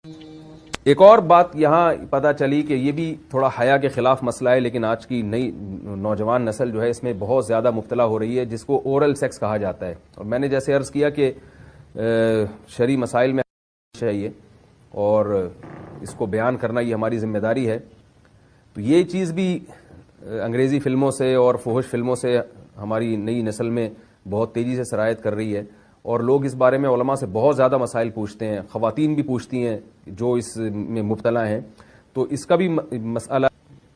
ایک اور بات یہاں پتہ چلی کہ یہ بھی تھوڑا حیا کے خلاف مسئلہ ہے، لیکن آج کی نئی نوجوان نسل جو ہے اس میں بہت زیادہ مبتلا ہو رہی ہے، جس کو اورل سیکس کہا جاتا ہے. اور میں نے جیسے عرض کیا کہ شرعی مسائل میں ہے یہ، اور اس کو بیان کرنا یہ ہماری ذمہ داری ہے. تو یہ چیز بھی انگریزی فلموں سے اور فحش فلموں سے ہماری نئی نسل میں بہت تیزی سے سرایت کر رہی ہے، اور لوگ اس بارے میں علماء سے بہت زیادہ مسائل پوچھتے ہیں، خواتین بھی پوچھتی ہیں جو اس میں مبتلا ہیں. تو اس کا بھی مسئلہ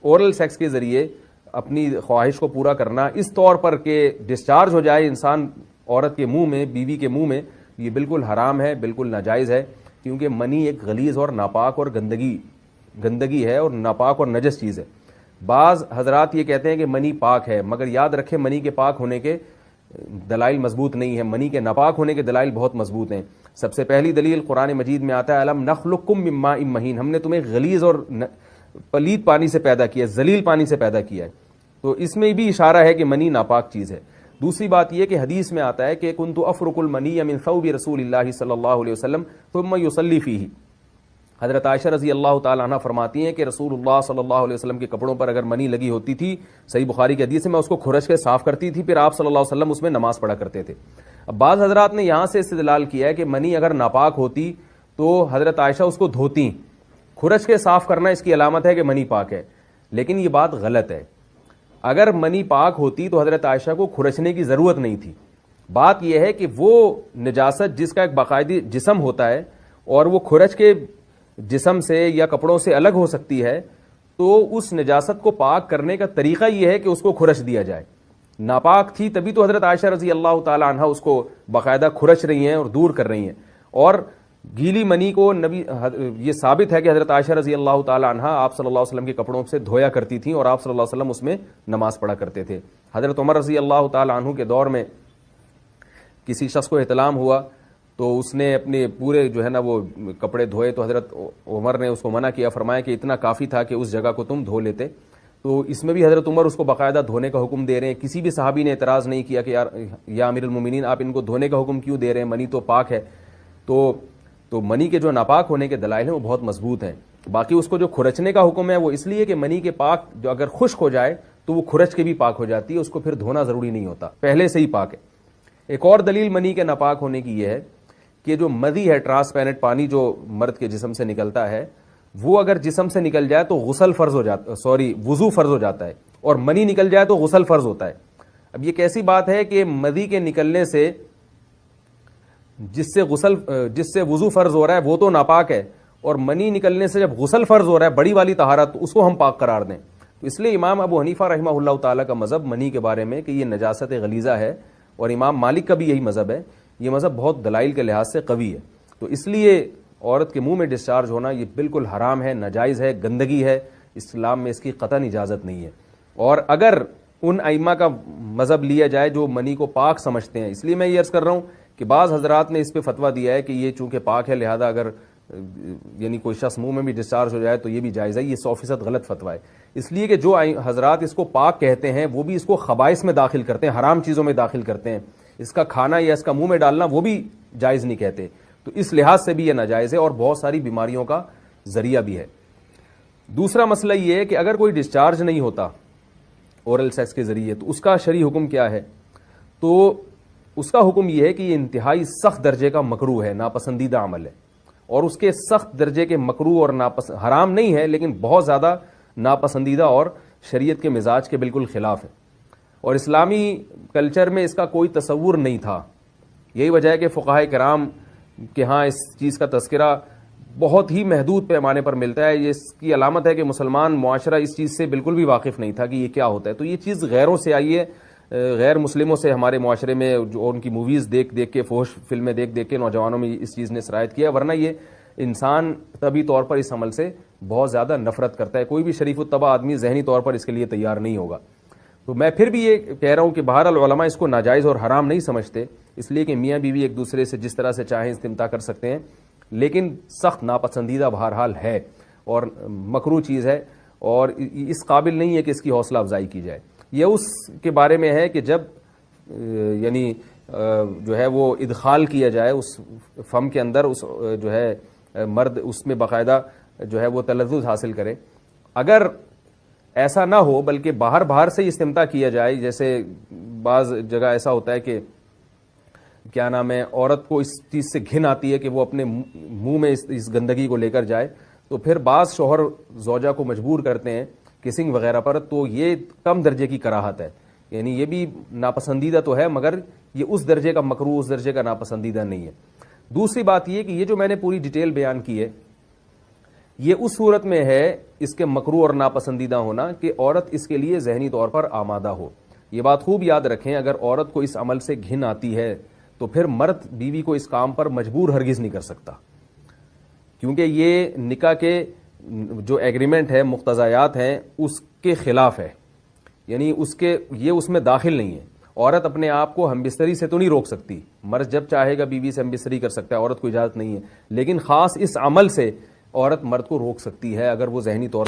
اورل سیکس کے ذریعے اپنی خواہش کو پورا کرنا اس طور پر کہ ڈسچارج ہو جائے انسان عورت کے منہ میں، بیوی کے منہ میں، یہ بالکل حرام ہے، بالکل ناجائز ہے، کیونکہ منی ایک غلیظ اور ناپاک اور گندگی ہے اور ناپاک اور نجس چیز ہے. بعض حضرات یہ کہتے ہیں کہ منی پاک ہے، مگر یاد رکھیں منی کے پاک ہونے کے دلائل مضبوط نہیں ہیں، منی کے ناپاک ہونے کے دلائل بہت مضبوط ہیں. سب سے پہلی دلیل قرآن مجید میں آتا ہے الم نخلقکم من ماء مہین، ہم نے تمہیں غلیظ اور پلید پانی سے پیدا کیا ہے، ذلیل پانی سے پیدا کیا ہے. تو اس میں بھی اشارہ ہے کہ منی ناپاک چیز ہے. دوسری بات یہ کہ حدیث میں آتا ہے کہ کنت افرک المنی من ثوب رسول اللہ صلی اللہ علیہ وسلم ثم یصلی فیہ. حضرت عائشہ رضی اللہ تعالی عنہ فرماتی ہیں کہ رسول اللہ صلی اللہ علیہ وسلم کے کپڑوں پر اگر منی لگی ہوتی تھی، صحیح بخاری کی حدیث میں، اس کو کھرچ کے صاف کرتی تھی، پھر آپ صلی اللہ علیہ وسلم اس میں نماز پڑھا کرتے تھے. اب بعض حضرات نے یہاں سے استدلال کیا ہے کہ منی اگر ناپاک ہوتی تو حضرت عائشہ اس کو دھوتی، کھرچ کے صاف کرنا اس کی علامت ہے کہ منی پاک ہے. لیکن یہ بات غلط ہے. اگر منی پاک ہوتی تو حضرت عائشہ کو کھرچنے کی ضرورت نہیں تھی. بات یہ ہے کہ وہ نجاست جس کا ایک باقاعدی جسم ہوتا ہے اور وہ کھرچ کے جسم سے یا کپڑوں سے الگ ہو سکتی ہے، تو اس نجاست کو پاک کرنے کا طریقہ یہ ہے کہ اس کو کھرچ دیا جائے. ناپاک تھی تبھی تو حضرت عائشہ رضی اللہ تعالی عنہ اس کو باقاعدہ کھرچ رہی ہیں اور دور کر رہی ہیں. اور گیلی منی کو یہ ثابت ہے کہ حضرت عائشہ رضی اللہ تعالی عنہ آپ صلی اللہ علیہ وسلم کے کپڑوں سے دھویا کرتی تھیں اور آپ صلی اللہ علیہ وسلم اس میں نماز پڑھا کرتے تھے. حضرت عمر رضی اللہ تعالی عنہ کے دور میں کسی شخص کو احتلام ہوا تو اس نے اپنے پورے جو ہے نا وہ کپڑے دھوئے، تو حضرت عمر نے اس کو منع کیا، فرمایا کہ اتنا کافی تھا کہ اس جگہ کو تم دھو لیتے. تو اس میں بھی حضرت عمر اس کو باقاعدہ دھونے کا حکم دے رہے ہیں. کسی بھی صحابی نے اعتراض نہیں کیا کہ یا امیر المومنین آپ ان کو دھونے کا حکم کیوں دے رہے ہیں، منی تو پاک ہے. تو منی کے جو ناپاک ہونے کے دلائل ہیں وہ بہت مضبوط ہیں. باقی اس کو جو کھرچنے کا حکم ہے وہ اس لیے کہ منی کے پاک جو اگر خشک ہو جائے تو وہ کھرچ کے بھی پاک ہو جاتی ہے، اس کو پھر دھونا ضروری نہیں ہوتا، پہلے سے ہی پاک ہے. ایک اور دلیل منی کے ناپاک ہونے کی یہ ہے کہ جو مدی ہے، ٹرانسپیرنٹ پانی جو مرد کے جسم سے نکلتا ہے، وہ اگر جسم سے نکل جائے تو وضو فرض ہو جاتا ہے، اور منی نکل جائے تو غسل فرض ہوتا ہے. اب یہ کیسی بات ہے کہ مدی کے نکلنے سے جس سے وضو فرض ہو رہا ہے وہ تو ناپاک ہے، اور منی نکلنے سے جب غسل فرض ہو رہا ہے بڑی والی طہارت، اس کو ہم پاک قرار دیں. تو اس لیے امام ابو حنیفہ رحمہ اللہ تعالیٰ کا مذہب منی کے بارے میں کہ یہ نجاست غلیظہ ہے، اور امام مالک کا بھی یہی مذہب ہے. یہ مذہب بہت دلائل کے لحاظ سے قوی ہے. تو اس لیے عورت کے منہ میں ڈسچارج ہونا یہ بالکل حرام ہے، ناجائز ہے، گندگی ہے، اسلام میں اس کی قطعاً اجازت نہیں ہے. اور اگر ان ائمہ کا مذہب لیا جائے جو منی کو پاک سمجھتے ہیں، اس لیے میں یہ عرض کر رہا ہوں کہ بعض حضرات نے اس پہ فتویٰ دیا ہے کہ یہ چونکہ پاک ہے لہذا اگر یعنی کوئی شخص منہ میں بھی ڈسچارج ہو جائے تو یہ بھی جائز ہے. یہ 100% غلط فتویٰ ہے. اس لیے کہ جو حضرات اس کو پاک کہتے ہیں وہ بھی اس کو خبائث میں داخل کرتے ہیں، حرام چیزوں میں داخل کرتے ہیں. اس کا کھانا یا اس کا منہ میں ڈالنا وہ بھی جائز نہیں کہتے. تو اس لحاظ سے بھی یہ ناجائز ہے اور بہت ساری بیماریوں کا ذریعہ بھی ہے. دوسرا مسئلہ یہ ہے کہ اگر کوئی ڈسچارج نہیں ہوتا اورل سیکس کے ذریعے تو اس کا شرعی حکم کیا ہے؟ تو اس کا حکم یہ ہے کہ یہ انتہائی سخت درجے کا مکروہ ہے، ناپسندیدہ عمل ہے. اور اس کے سخت درجے کے مکروہ اور حرام نہیں ہے، لیکن بہت زیادہ ناپسندیدہ اور شریعت کے مزاج کے بالکل خلاف ہے. اور اسلامی کلچر میں اس کا کوئی تصور نہیں تھا. یہی وجہ ہے کہ فقہاء کرام کے ہاں اس چیز کا تذکرہ بہت ہی محدود پیمانے پر ملتا ہے. یہ اس کی علامت ہے کہ مسلمان معاشرہ اس چیز سے بالکل بھی واقف نہیں تھا کہ یہ کیا ہوتا ہے. تو یہ چیز غیروں سے آئی ہے، غیر مسلموں سے ہمارے معاشرے میں جو ان کی موویز دیکھ کے، فحش فلمیں دیکھ کے نوجوانوں میں اس چیز نے سرایت کیا. ورنہ یہ انسان طبعی طور پر اس عمل سے بہت زیادہ نفرت کرتا ہے. کوئی بھی شریف الطبع آدمی ذہنی طور پر اس کے لیے تیار نہیں ہوگا. تو میں پھر بھی یہ کہہ رہا ہوں کہ بہرحال علماء اس کو ناجائز اور حرام نہیں سمجھتے، اس لیے کہ میاں بیوی ایک دوسرے سے جس طرح سے چاہیں استمتاع کر سکتے ہیں، لیکن سخت ناپسندیدہ بہرحال ہے اور مکروہ چیز ہے، اور اس قابل نہیں ہے کہ اس کی حوصلہ افزائی کی جائے. یہ اس کے بارے میں ہے کہ جب یعنی جو ہے وہ ادخال کیا جائے اس فم کے اندر، اس جو ہے مرد اس میں باقاعدہ جو ہے وہ تلذذ حاصل کرے. اگر ایسا نہ ہو بلکہ باہر سے استمتاع کیا جائے, جیسے بعض جگہ ایسا ہوتا ہے کہ کیا نام ہے, عورت کو اس چیز سے گھن آتی ہے کہ وہ اپنے منہ میں اس گندگی کو لے کر جائے, تو پھر بعض شوہر زوجہ کو مجبور کرتے ہیں کسنگ وغیرہ پر, تو یہ کم درجے کی کراہت ہے. یعنی یہ بھی ناپسندیدہ تو ہے مگر یہ اس درجے کا مکروہ, اس درجے کا ناپسندیدہ نہیں ہے. دوسری بات یہ کہ یہ جو میں نے پوری ڈیٹیل بیان کی ہے یہ اس صورت میں ہے اس کے مکروہ اور ناپسندیدہ ہونا کہ عورت اس کے لیے ذہنی طور پر آمادہ ہو. یہ بات خوب یاد رکھیں, اگر عورت کو اس عمل سے گھن آتی ہے تو پھر مرد بیوی کو اس کام پر مجبور ہرگز نہیں کر سکتا, کیونکہ یہ نکاح کے جو ایگریمنٹ ہے, مقتضیات ہیں, اس کے خلاف ہے. یعنی یہ اس میں داخل نہیں ہے. عورت اپنے آپ کو ہم بستری سے تو نہیں روک سکتی, مرد جب چاہے گا بیوی سے ہم بستری کر سکتا ہے, عورت کو اجازت نہیں ہے. لیکن خاص اس عمل سے عورت مرد کو روک سکتی ہے اگر وہ ذہنی طور